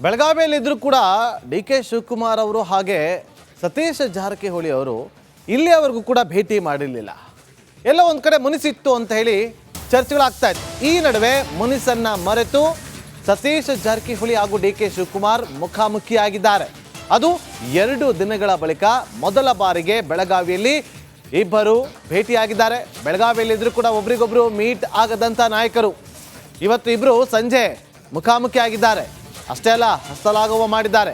ಬೆಳಗಾವಿಯಲ್ಲಿದ್ದರೂ ಕೂಡ D K Shivakumar ಅವರು ಹಾಗೆ ಸತೀಶ್ ಜಾರಕಿಹೊಳಿ ಅವರು ಇಲ್ಲಿಯವರೆಗೂ ಕೂಡ ಭೇಟಿ ಮಾಡಿರಲಿಲ್ಲ. ಎಲ್ಲ ಒಂದು ಕಡೆ ಮುನಿಸಿತ್ತು ಅಂತ ಹೇಳಿ ಚರ್ಚೆಗಳಾಗ್ತಾ ಇತ್ತು. ಈ ನಡುವೆ ಮುನಿಸನ್ನ ಮರೆತು ಸತೀಶ್ ಜಾರಕಿಹೊಳಿ ಹಾಗೂ ಡಿ ಕೆ ಶಿವಕುಮಾರ್ ಮುಖಾಮುಖಿಯಾಗಿದ್ದಾರೆ. ಅದು 2 ದಿನಗಳ ಬಳಿಕ ಮೊದಲ ಬಾರಿಗೆ ಬೆಳಗಾವಿಯಲ್ಲಿ ಇಬ್ಬರು ಭೇಟಿಯಾಗಿದ್ದಾರೆ. ಬೆಳಗಾವಿಯಲ್ಲಿದ್ದರೂ ಕೂಡ ಒಬ್ರಿಗೊಬ್ರು ಮೀಟ್ ಆಗದಂಥ ನಾಯಕರು ಇವತ್ತು ಇಬ್ಬರು ಸಂಜೆ ಮುಖಾಮುಖಿಯಾಗಿದ್ದಾರೆ. ಅಷ್ಟೇ ಅಲ್ಲ, ಹಸ್ತಲಾಘವ ಮಾಡಿದ್ದಾರೆ.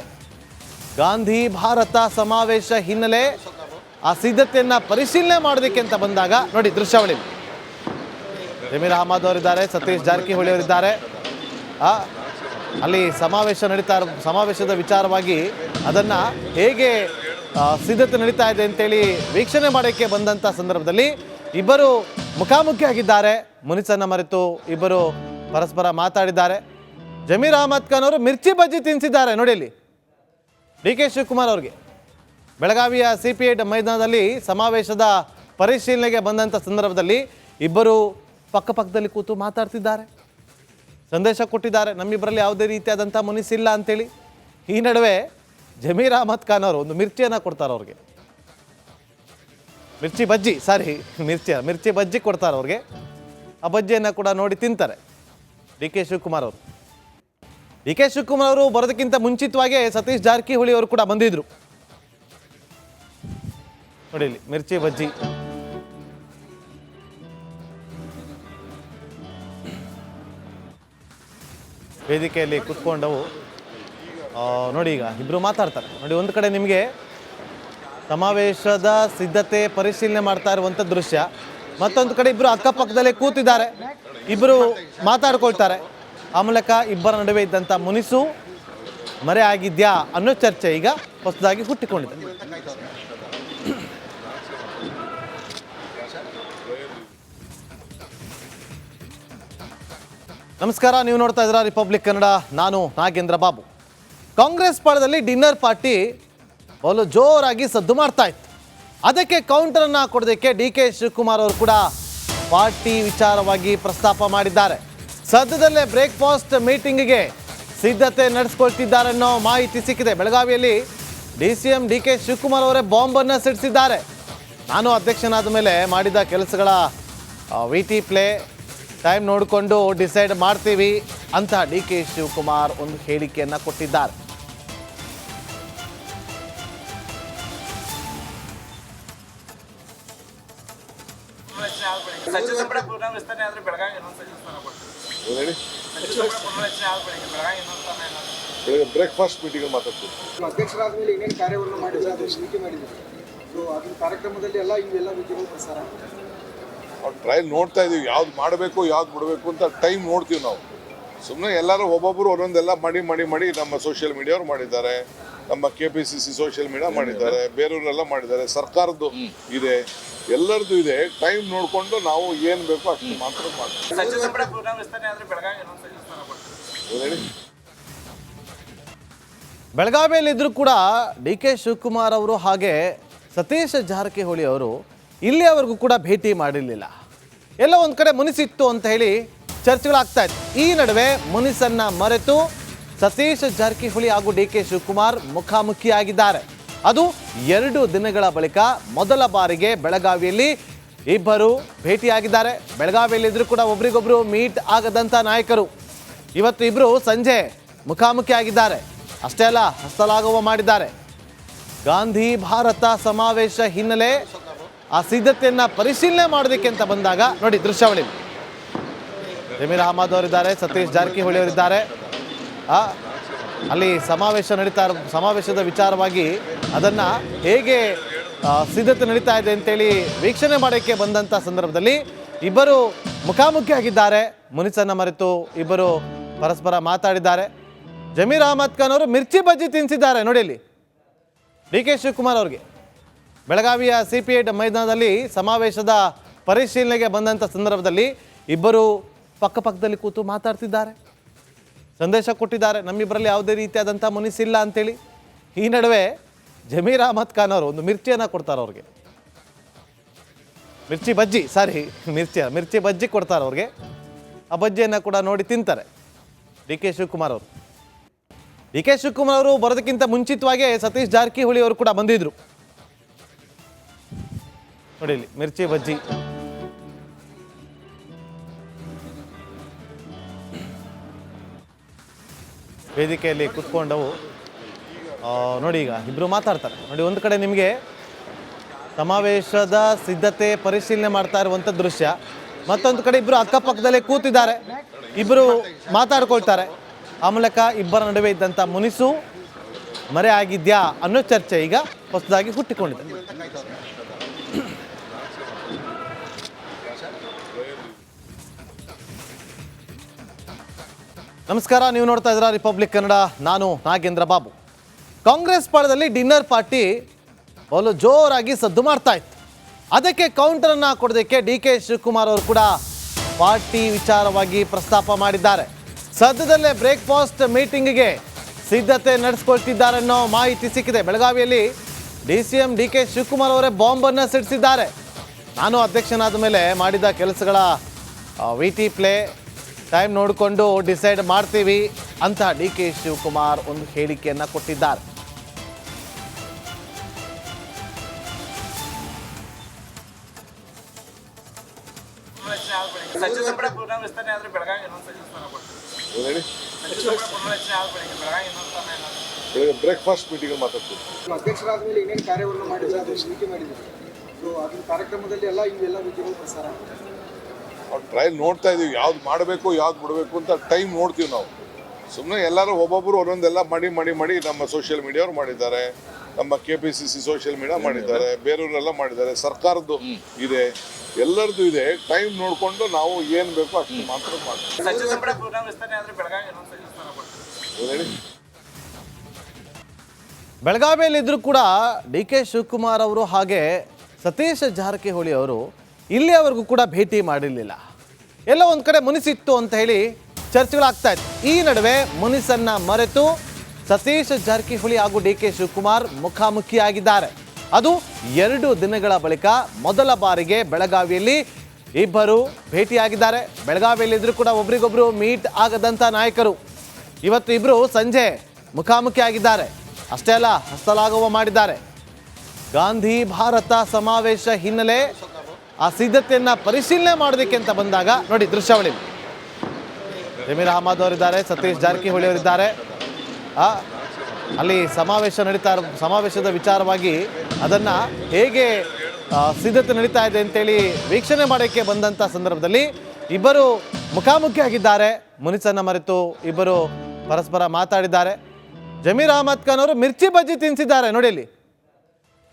ಗಾಂಧಿ ಭಾರತ ಸಮಾವೇಶ ಹಿನ್ನೆಲೆ ಆ ಸಿದ್ಧತೆಯನ್ನು ಪರಿಶೀಲನೆ ಮಾಡೋದಕ್ಕೆ ಅಂತ ಬಂದಾಗ ನೋಡಿ ದೃಶ್ಯಾವಳಿ. ಜಮೀರ್ ಅಹಮದ್ ಅವರಿದ್ದಾರೆ, ಸತೀಶ್ ಜಾರಕಿಹೊಳಿ ಅವರಿದ್ದಾರೆ. ಅಲ್ಲಿ ಸಮಾವೇಶದ ವಿಚಾರವಾಗಿ ಅದನ್ನು ಹೇಗೆ ಸಿದ್ಧತೆ ನಡೀತಾ ಇದೆ ಅಂತೇಳಿ ವೀಕ್ಷಣೆ ಮಾಡೋಕ್ಕೆ ಬಂದಂಥ ಸಂದರ್ಭದಲ್ಲಿ ಇಬ್ಬರು ಮುಖಾಮುಖಿಯಾಗಿದ್ದಾರೆ. ಮುನಿಸನ್ನು ಮರೆತು ಇಬ್ಬರು ಪರಸ್ಪರ ಮಾತಾಡಿದ್ದಾರೆ. ಜಮೀರ್ ಅಹಮದ್ ಖಾನ್ ಅವರು ಮಿರ್ಚಿ ಬಜ್ಜಿ ತಿನ್ನಿಸಿದ್ದಾರೆ ನೋಡಿ ಇಲ್ಲಿ ಡಿ ಕೆ ಶಿವಕುಮಾರ್ ಅವ್ರಿಗೆ. ಬೆಳಗಾವಿಯ CP8 ಮೈದಾನದಲ್ಲಿ ಸಮಾವೇಶದ ಪರಿಶೀಲನೆಗೆ ಬಂದಂಥ ಸಂದರ್ಭದಲ್ಲಿ ಇಬ್ಬರು ಪಕ್ಕದಲ್ಲಿ ಕೂತು ಮಾತಾಡ್ತಿದ್ದಾರೆ, ಸಂದೇಶ ಕೊಟ್ಟಿದ್ದಾರೆ, ನಮ್ಮಿಬ್ಬರಲ್ಲಿ ಯಾವುದೇ ರೀತಿಯಾದಂಥ ಮುನಿಸಿಲ್ಲ ಅಂತೇಳಿ. ಈ ನಡುವೆ ಜಮೀರ್ ಅಹಮದ್ ಖಾನ್ ಅವರು ಒಂದು ಮಿರ್ಚಿಯನ್ನು ಕೊಡ್ತಾರೆ ಅವ್ರಿಗೆ. ಮಿರ್ಚಿ ಬಜ್ಜಿ ಕೊಡ್ತಾರೆ ಅವ್ರಿಗೆ. ಆ ಬಜ್ಜಿಯನ್ನು ಕೂಡ ನೋಡಿ ತಿಂತಾರೆ ಡಿ ಕೆ ಶಿವಕುಮಾರ್ ಅವರು. ಡಿ ಕೆ ಶಿವಕುಮಾರ್ ಅವರು ಬರೋದಕ್ಕಿಂತ ಮುಂಚಿತವಾಗೇ ಸತೀಶ್ ಜಾರಕಿಹೊಳಿ ಅವರು ಕೂಡ ಬಂದಿದ್ರು ನೋಡಿ ಇಲ್ಲಿ ಮಿರ್ಚಿ ಬಜ್ಜಿ. ವೇದಿಕೆಯಲ್ಲಿ ಕುತ್ಕೊಂಡವು ನೋಡಿ. ಈಗ ಇಬ್ರು ಮಾತಾಡ್ತಾರೆ ನೋಡಿ. ಒಂದು ಕಡೆ ನಿಮಗೆ ಸಮಾವೇಶದ ಸಿದ್ಧತೆ ಪರಿಶೀಲನೆ ಮಾಡ್ತಾ ಇರುವಂಥ ದೃಶ್ಯ, ಮತ್ತೊಂದು ಕಡೆ ಇಬ್ಬರು ಅಕ್ಕಪಕ್ಕದಲ್ಲೇ ಕೂತಿದ್ದಾರೆ, ಇಬ್ಬರು ಮಾತಾಡ್ಕೊಳ್ತಾರೆ. ಆ ಮೂಲಕ ಇಬ್ಬರ ನಡುವೆ ಇದ್ದಂಥ ಮುನಿಸು ಮರೆ ಆಗಿದ್ಯಾ ಅನ್ನೋ ಚರ್ಚೆ ಈಗ ಹೊಸದಾಗಿ ಹುಟ್ಟಿಕೊಂಡಿದೆ. ನಮಸ್ಕಾರ, ನೀವು ನೋಡ್ತಾ ಇದ್ದೀರಾ ರಿಪಬ್ಲಿಕ್ ಕನ್ನಡ. ನಾನು ನಾಗೇಂದ್ರ ಬಾಬು. ಕಾಂಗ್ರೆಸ್ ಪಾಳದಲ್ಲಿ ಡಿನ್ನರ್ ಪಾರ್ಟಿ ಬಲು ಜೋರಾಗಿ ಸದ್ದು ಮಾಡ್ತಾ ಇತ್ತು. ಅದಕ್ಕೆ ಕೌಂಟರನ್ನು ಕೊಡೋದಕ್ಕೆ ಡಿ ಕೆ ಶಿವಕುಮಾರ್ ಅವರು ಕೂಡ ಪಾರ್ಟಿ ವಿಚಾರವಾಗಿ ಪ್ರಸ್ತಾಪ ಮಾಡಿದ್ದಾರೆ. ಸದ್ಯದಲ್ಲೇ ಬ್ರೇಕ್ಫಾಸ್ಟ್ ಮೀಟಿಂಗ್ಗೆ ಸಿದ್ಧತೆ ನಡೆಸ್ಕೊಳ್ತಿದ್ದಾರೆ ಅನ್ನೋ ಮಾಹಿತಿ ಸಿಕ್ಕಿದೆ. ಬೆಳಗಾವಿಯಲ್ಲಿ DCM ಡಿ ಕೆ ಶಿವಕುಮಾರ್ ಅವರೇ ಬಾಂಬನ್ನು ಸಿಡಿಸಿದ್ದಾರೆ. ನಾನು ಅಧ್ಯಕ್ಷನಾದ ಮೇಲೆ ಮಾಡಿದ ಕೆಲಸಗಳ VT ಪ್ಲೇ ಟೈಮ್ ನೋಡಿಕೊಂಡು ಡಿಸೈಡ್ ಮಾಡ್ತೀವಿ ಅಂತ ಡಿ ಕೆ ಶಿವಕುಮಾರ್ ಒಂದು ಹೇಳಿಕೆಯನ್ನು ಕೊಟ್ಟಿದ್ದಾರೆ. ಬ್ರೇಕ್ಫಾಸ್ಟ್ ಮೀಟಿಂಗ್ ಮಾತಾಡ್ತೀವಿ. ಅಧ್ಯಕ್ಷರಾದ ಮೇಲೆ ಏನೇನು ಕಾರ್ಯವನ್ನು ಮಾಡಿದ್ರೆ ಅದು ಸಮಿತಿ ಮಾಡಿದ್ದೀವಿ. ಸೊ ಅದರ ಕಾರ್ಯಕ್ರಮದಲ್ಲಿ ಎಲ್ಲ ಇವೆಲ್ಲ ವಿಚಾರಗಳು ಪ್ರಸಾರ ಅವ್ರು ಟ್ರಯಲ್ ನೋಡ್ತಾ ಇದೀವಿ, ಯಾವ್ದು ಮಾಡಬೇಕು ಯಾವ್ದು ಬಿಡಬೇಕು ಅಂತ ಟೈಮ್ ನೋಡ್ತೀವಿ ನಾವು. ಸುಮ್ಮನೆ ಎಲ್ಲರೂ ಒಬ್ಬೊಬ್ಬರು ಒಂದೊಂದೆಲ್ಲ ಮಾಡಿ ನಮ್ಮ ಸೋಷಿಯಲ್ ಮೀಡಿಯಾವ್ರು ಮಾಡಿದ್ದಾರೆ, ನಮ್ಮ KPCC ಸೋಷಿಯಲ್ ಮೀಡಿಯಾ ಮಾಡಿದ್ದಾರೆ, ಬೇರೆಯವರೆಲ್ಲ ಮಾಡಿದ್ದಾರೆ, ಸರ್ಕಾರದ್ದು ಇದೆ, ಎಲ್ಲರದ್ದು ಇದೆ. ಟೈಮ್ ನೋಡಿಕೊಂಡು ನಾವು ಏನು ಬೇಕೋ ಅಷ್ಟು ಮಾತ್ರ ಮಾಡ್ತೀವಿ. ಬೆಳಗಾವಿಯಲ್ಲಿದ್ದರೂ ಕೂಡ ಡಿ ಕೆ ಶಿವಕುಮಾರ್ ಅವರು ಹಾಗೆ ಸತೀಶ್ ಜಾರಕಿಹೊಳಿ ಅವರು ಇಲ್ಲಿಯವರೆಗೂ ಕೂಡ ಭೇಟಿ ಮಾಡಿರಲಿಲ್ಲ. ಎಲ್ಲ ಒಂದು ಕಡೆ ಮುನಿಸಿತ್ತು ಅಂತ ಹೇಳಿ ಚರ್ಚೆಗಳಾಗ್ತಾ ಇತ್ತು. ಈ ನಡುವೆ ಮುನಿಸನ್ನ ಮರೆತು ಸತೀಶ್ ಜಾರಕಿಹೊಳಿ ಹಾಗೂ ಡಿ ಕೆ ಶಿವಕುಮಾರ್ ಮುಖಾಮುಖಿಯಾಗಿದ್ದಾರೆ. ಅದು 2 ದಿನಗಳ ಬಳಿಕ ಮೊದಲ ಬಾರಿಗೆ ಬೆಳಗಾವಿಯಲ್ಲಿ ಇಬ್ಬರು ಭೇಟಿಯಾಗಿದ್ದಾರೆ. ಬೆಳಗಾವಿಯಲ್ಲಿದ್ದರೂ ಕೂಡ ಒಬ್ರಿಗೊಬ್ರು ಮೀಟ್ ಆಗದಂಥ ನಾಯಕರು ಇವತ್ತು ಇಬ್ಬರು ಸಂಜೆ ಮುಖಾಮುಖಿಯಾಗಿದ್ದಾರೆ. ಅಷ್ಟೇ ಅಲ್ಲ, ಹಸ್ತಲಾಘವ ಮಾಡಿದ್ದಾರೆ. ಗಾಂಧಿ ಭಾರತ ಸಮಾವೇಶ ಹಿನ್ನೆಲೆ ಆ ಸಿದ್ಧತೆಯನ್ನು ಪರಿಶೀಲನೆ ಮಾಡೋದಕ್ಕೆ ಅಂತ ಬಂದಾಗ ನೋಡಿ ದೃಶ್ಯಾವಳಿ. ಜಮೀರ್ ಅಹಮದ್ ಅವರಿದ್ದಾರೆ, ಸತೀಶ್ ಜಾರಕಿಹೊಳಿ ಅವರಿದ್ದಾರೆ. ಅಲ್ಲಿ ಸಮಾವೇಶದ ವಿಚಾರವಾಗಿ ಅದನ್ನು ಹೇಗೆ ಸಿದ್ಧತೆ ನಡೀತಾ ಇದೆ ಅಂತೇಳಿ ವೀಕ್ಷಣೆ ಮಾಡೋಕ್ಕೆ ಬಂದಂಥ ಸಂದರ್ಭದಲ್ಲಿ ಇಬ್ಬರು ಮುಖಾಮುಖಿಯಾಗಿದ್ದಾರೆ. ಮುನಿಸನ್ನು ಮರೆತು ಇಬ್ಬರು ಪರಸ್ಪರ ಮಾತಾಡಿದ್ದಾರೆ. ಜಮೀರ್ ಅಹಮದ್ ಖಾನ್ ಅವರು ಮಿರ್ಚಿ ಬಜ್ಜಿ ತಿನ್ನಿಸಿದ್ದಾರೆ ನೋಡಿ ಇಲ್ಲಿ ಡಿ ಕೆ ಶಿವಕುಮಾರ್ ಅವ್ರಿಗೆ. ಬೆಳಗಾವಿಯ CP8 ಮೈದಾನದಲ್ಲಿ ಸಮಾವೇಶದ ಪರಿಶೀಲನೆಗೆ ಬಂದಂಥ ಸಂದರ್ಭದಲ್ಲಿ ಇಬ್ಬರು ಪಕ್ಕದಲ್ಲಿ ಕೂತು ಮಾತಾಡ್ತಿದ್ದಾರೆ, ಸಂದೇಶ ಕೊಟ್ಟಿದ್ದಾರೆ, ನಮ್ಮಿಬ್ಬರಲ್ಲಿ ಯಾವುದೇ ರೀತಿಯಾದಂಥ ಮುನಿಸಿಲ್ಲ ಅಂತೇಳಿ. ಈ ನಡುವೆ ಜಮೀರ್ ಅಹಮದ್ ಖಾನ್ ಅವರು ಒಂದು ಮಿರ್ಚಿಯನ್ನು ಕೊಡ್ತಾರೆ ಅವ್ರಿಗೆ. ಮಿರ್ಚಿ ಬಜ್ಜಿ ಕೊಡ್ತಾರೆ ಅವ್ರಿಗೆ. ಆ ಬಜ್ಜಿಯನ್ನು ಕೂಡ ನೋಡಿ ತಿಂತಾರೆ ಡಿ ಕೆ ಶಿವಕುಮಾರ್ ಅವರು. ಡಿ ಕೆ ಶಿವಕುಮಾರ್ ಅವರು ಬರೋದಕ್ಕಿಂತ ಮುಂಚಿತವಾಗೇ ಸತೀಶ್ ಜಾರಕಿಹೊಳಿ ಅವರು ಕೂಡ ಬಂದಿದ್ರು. ನೋಡಿ ಇಲ್ಲಿ ಮಿರ್ಚಿ ಬಜ್ಜಿ, ವೇದಿಕೆಯಲ್ಲಿ ಕುತ್ಕೊಂಡವು. ನೋಡಿ ಈಗ ಇಬ್ರು ಮಾತಾಡ್ತಾರೆ. ನೋಡಿ, ಒಂದು ಕಡೆ ನಿಮಗೆ ಸಮಾವೇಶದ ಸಿದ್ಧತೆ ಪರಿಶೀಲನೆ ಮಾಡ್ತಾ ಇರುವಂಥ ದೃಶ್ಯ, ಮತ್ತೊಂದು ಕಡೆ ಇಬ್ಬರು ಅಕ್ಕಪಕ್ಕದಲ್ಲೇ ಕೂತಿದ್ದಾರೆ, ಇಬ್ಬರು ಮಾತಾಡ್ಕೊಳ್ತಾರೆ. ಆ ಮೂಲಕ ಇಬ್ಬರ ನಡುವೆ ಇದ್ದಂಥ ಮುನಿಸು ಮರೆ ಆಗಿದ್ಯಾ ಅನ್ನೋ ಚರ್ಚೆ ಈಗ ಹೊಸದಾಗಿ ಹುಟ್ಟಿಕೊಂಡಿದೆ. ನಮಸ್ಕಾರ, ನೀವು ನೋಡ್ತಾ ಇದ್ದೀರಾ ರಿಪಬ್ಲಿಕ್ ಕನ್ನಡ. ನಾನು ನಾಗೇಂದ್ರ ಬಾಬು. ಕಾಂಗ್ರೆಸ್ ಪಾಳದಲ್ಲಿ ಡಿನ್ನರ್ ಪಾರ್ಟಿ ಬಲು ಜೋರಾಗಿ ಸದ್ದು ಮಾಡ್ತಾ ಇತ್ತು. ಅದಕ್ಕೆ ಕೌಂಟರನ್ನು ಕೊಡೋದಕ್ಕೆ ಡಿ ಕೆ ಶಿವಕುಮಾರ್ ಅವರು ಕೂಡ ಪಾರ್ಟಿ ವಿಚಾರವಾಗಿ ಪ್ರಸ್ತಾಪ ಮಾಡಿದ್ದಾರೆ. ಸದ್ಯದಲ್ಲೇ ಬ್ರೇಕ್ಫಾಸ್ಟ್ ಮೀಟಿಂಗ್ಗೆ ಸಿದ್ಧತೆ ನಡೆಸ್ಕೊಳ್ತಿದ್ದಾರೆ ಅನ್ನೋ ಮಾಹಿತಿ ಸಿಕ್ಕಿದೆ. ಬೆಳಗಾವಿಯಲ್ಲಿ DCM ಡಿ ಕೆ ಶಿವಕುಮಾರ್ ಅವರೇ ಬಾಂಬನ್ನು ಸಿಡಿಸಿದ್ದಾರೆ. ನಾನು ಅಧ್ಯಕ್ಷನಾದ ಮೇಲೆ ಮಾಡಿದ ಕೆಲಸಗಳ VT ಪ್ಲೇ ಟೈಮ್ ನೋಡಿಕೊಂಡು ಡಿಸೈಡ್ ಮಾಡ್ತೀವಿ ಅಂತ ಡಿ ಕೆ ಶಿವಕುಮಾರ್ ಒಂದು ಹೇಳಿಕೆಯನ್ನು ಕೊಟ್ಟಿದ್ದಾರೆ. ಸಚಿವ ಸಂಪುಟ ಪುನರ್ವಿಸ್ತರಣೆ ಆದ್ರೆ ಬೆಳಗಾವಿ ಇನ್ನೊಂದು ಸಚಿವ ಸ್ಥಾನ ಕೊಡ್ತೀವಿ. ಹೇಳಿ, ಸಚಿವ ಸಂಪುಟ ಪುನರ್ರಚನೆ ಆದ ಬೆಳಗ್ಗೆ ಬೆಳಗಾವಿ ಇನ್ನೊಂದು ಸ್ಥಾನ ಬೆಳಗ್ಗೆ ಬ್ರೇಕ್ಫಾಸ್ಟ್ ಮೀಟಿಂಗ್ ಮಾತಾಡ್ತೀವಿ. ಅಧ್ಯಕ್ಷರಾದ ಮೇಲೆ ಏನೇನು ಕಾರ್ಯವನ್ನು ಮಾಡಿದ್ರೆ ಅದು ಸಮಿತಿ ಮಾಡಿದ್ದೀವಿ. ಸೊ ಅದರ ಕಾರ್ಯಕ್ರಮದಲ್ಲಿ ಇವೆಲ್ಲ ವಿಷಯಗಳು ಪ್ರಸಾರ ಆಗ್ತದೆ. ಅವ್ರು ಟ್ರಯಲ್ ನೋಡ್ತಾ ಇದೀವಿ, ಯಾವ್ದು ಮಾಡಬೇಕು ಯಾವ್ದು ಬಿಡಬೇಕು ಅಂತ ಟೈಮ್ ನೋಡ್ತೀವಿ ನಾವು. ಸುಮ್ಮನೆ ಎಲ್ಲರೂ ಒಬ್ಬೊಬ್ಬರು ಒಂದೊಂದೆಲ್ಲ ಮಾಡಿ ನಮ್ಮ ಸೋಷಿಯಲ್ ಮೀಡಿಯಾವ್ರು ಮಾಡಿದ್ದಾರೆ, ನಮ್ಮ KPCC ಸೋಷಿಯಲ್ ಮೀಡಿಯಾ ಮಾಡಿದ್ದಾರೆ, ಬೇರೆಯವರೆಲ್ಲ ಮಾಡಿದ್ದಾರೆ, ಸರ್ಕಾರದ್ದು ಇದೆ, ಎಲ್ಲರದ್ದು ಇದೆ. ಟೈಮ್ ನೋಡಿಕೊಂಡು ನಾವು ಏನು ಬೇಕೋ ಅಷ್ಟು ಮಾತ್ರ ಮಾಡ್ತೀವಿ. ಸಚಿವ ಸಂಪುಟ ಪುನರ್ವಿಸ್ತರಣೆ ಆದ್ರೆ ಬೆಳಗಾವಿ ಇನ್ನೊಂದು ಸಚಿವ ಸ್ಥಾನ ಕೊಡ್ತೀವಿ. ಹೇಳಿ, ಬೆಳಗಾವಿಯಲ್ಲಿದ್ದರೂ ಕೂಡ ಡಿ ಕೆ ಶಿವಕುಮಾರ್ ಅವರು ಹಾಗೆ ಸತೀಶ್ ಜಾರಕಿಹೊಳಿ ಅವರು ಇಲ್ಲಿಯವರೆಗೂ ಕೂಡ ಭೇಟಿ ಮಾಡಿರಲಿಲ್ಲ. ಎಲ್ಲ ಒಂದು ಕಡೆ ಮುನಿಸಿತ್ತು ಅಂತ ಹೇಳಿ ಚರ್ಚೆಗಳಾಗ್ತಾ ಇತ್ತು. ಈ ನಡುವೆ ಮುನಿಸನ್ನ ಮರೆತು ಸತೀಶ್ ಜಾರಕಿಹೊಳಿ ಹಾಗೂ ಡಿ ಕೆ ಶಿವಕುಮಾರ್ ಮುಖಾಮುಖಿಯಾಗಿದ್ದಾರೆ. ಅದು 2 ದಿನಗಳ ಬಳಿಕ ಮೊದಲ ಬಾರಿಗೆ ಬೆಳಗಾವಿಯಲ್ಲಿ ಇಬ್ಬರು ಭೇಟಿಯಾಗಿದ್ದಾರೆ. ಬೆಳಗಾವಿಯಲ್ಲಿದ್ದರೂ ಕೂಡ ಒಬ್ರಿಗೊಬ್ರು ಮೀಟ್ ಆಗದಂಥ ನಾಯಕರು ಇವತ್ತು ಇಬ್ಬರು ಸಂಜೆ ಮುಖಾಮುಖಿಯಾಗಿದ್ದಾರೆ. ಅಷ್ಟೇ ಅಲ್ಲ, ಹಸ್ತಲಾಘವ ಮಾಡಿದ್ದಾರೆ. ಗಾಂಧಿ ಭಾರತ ಸಮಾವೇಶ ಹಿನ್ನೆಲೆ ಆ ಸಿದ್ಧತೆಯನ್ನು ಪರಿಶೀಲನೆ ಮಾಡೋದಕ್ಕೆ ಅಂತ ಬಂದಾಗ ನೋಡಿ ದೃಶ್ಯಾವಳಿ. ಜಮೀರ್ ಅಹಮದ್ ಅವರಿದ್ದಾರೆ, ಸತೀಶ್ ಜಾರಕಿಹೊಳಿ ಅವರಿದ್ದಾರೆ. ಅಲ್ಲಿ ಸಮಾವೇಶದ ವಿಚಾರವಾಗಿ ಅದನ್ನು ಹೇಗೆ ಸಿದ್ಧತೆ ನಡೀತಾ ಇದೆ ಅಂತೇಳಿ ವೀಕ್ಷಣೆ ಮಾಡೋಕ್ಕೆ ಬಂದಂಥ ಸಂದರ್ಭದಲ್ಲಿ ಇಬ್ಬರು ಮುಖಾಮುಖಿಯಾಗಿದ್ದಾರೆ. ಮುನಿಸನ್ನು ಮರೆತು ಇಬ್ಬರು ಪರಸ್ಪರ ಮಾತಾಡಿದ್ದಾರೆ. ಜಮೀರ್ ಅಹಮದ್ ಖಾನ್ ಅವರು ಮಿರ್ಚಿ ಬಜ್ಜಿ ತಿನ್ನಿಸಿದ್ದಾರೆ. ನೋಡಿ ಅಲ್ಲಿ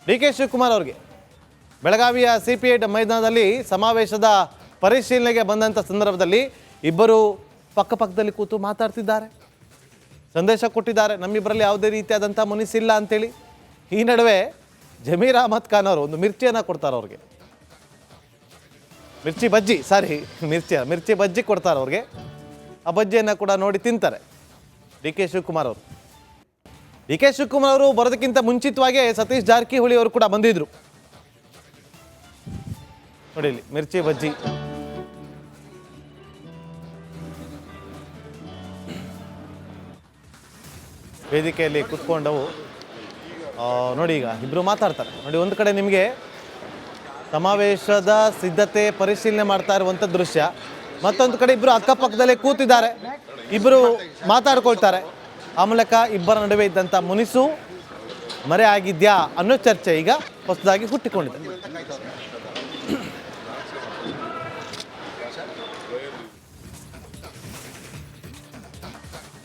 ಡಿ ಕೆ ಶಿವಕುಮಾರ್ ಅವ್ರಿಗೆ ಬೆಳಗಾವಿಯ CP8 ಮೈದಾನದಲ್ಲಿ ಸಮಾವೇಶದ ಪರಿಶೀಲನೆಗೆ ಬಂದಂಥ ಸಂದರ್ಭದಲ್ಲಿ ಇಬ್ಬರು ಪಕ್ಕಪಕ್ಕದಲ್ಲಿ ಕೂತು ಮಾತಾಡ್ತಿದ್ದಾರೆ, ಸಂದೇಶ ಕೊಟ್ಟಿದ್ದಾರೆ, ನಮ್ಮಿಬ್ಬರಲ್ಲಿ ಯಾವುದೇ ರೀತಿಯಾದಂಥ ಮುನಿಸಿಲ್ಲ ಅಂತೇಳಿ. ಈ ನಡುವೆ ಜಮೀರ್ ಅಹಮದ್ ಖಾನ್ ಅವರು ಒಂದು ಮಿರ್ಚಿಯನ್ನು ಕೊಡ್ತಾರೆ ಅವ್ರಿಗೆ. ಮಿರ್ಚಿ ಬಜ್ಜಿ ಕೊಡ್ತಾರೆ ಅವ್ರಿಗೆ. ಆ ಬಜ್ಜಿಯನ್ನು ಕೂಡ ನೋಡಿ ತಿಂತಾರೆ ಡಿ ಕೆ ಶಿವಕುಮಾರ್ ಅವರು. ಡಿ ಕೆ ಶಿವಕುಮಾರ್ ಅವರು ಬರೋದಕ್ಕಿಂತ ಮುಂಚಿತವಾಗೇ ಸತೀಶ್ ಜಾರಕಿಹೊಳಿ ಅವರು ಕೂಡ ಬಂದಿದ್ರು. ನೋಡಿ ಇಲ್ಲಿ ಮಿರ್ಚಿ ಬಜ್ಜಿ, ವೇದಿಕೆಯಲ್ಲಿ ಕುತ್ಕೊಂಡವು. ನೋಡಿ ಈಗ ಇಬ್ಬರು ಮಾತಾಡ್ತಾರೆ. ನೋಡಿ, ಒಂದು ಕಡೆ ನಿಮಗೆ ಸಮಾವೇಶದ ಸಿದ್ಧತೆ ಪರಿಶೀಲನೆ ಮಾಡ್ತಾ ಇರುವಂಥ ದೃಶ್ಯ, ಮತ್ತೊಂದು ಕಡೆ ಇಬ್ಬರು ಅಕ್ಕಪಕ್ಕದಲ್ಲೇ ಕೂತಿದ್ದಾರೆ, ಇಬ್ಬರು ಮಾತಾಡ್ಕೊಳ್ತಾರೆ. ಆ ಮೂಲಕ ಇಬ್ಬರ ನಡುವೆ ಇದ್ದಂಥ ಮುನಿಸು ಮರೆ ಆಗಿದ್ಯಾ ಅನ್ನೋ ಚರ್ಚೆ ಈಗ ಹೊಸದಾಗಿ ಹುಟ್ಟಿಕೊಂಡಿದೆ.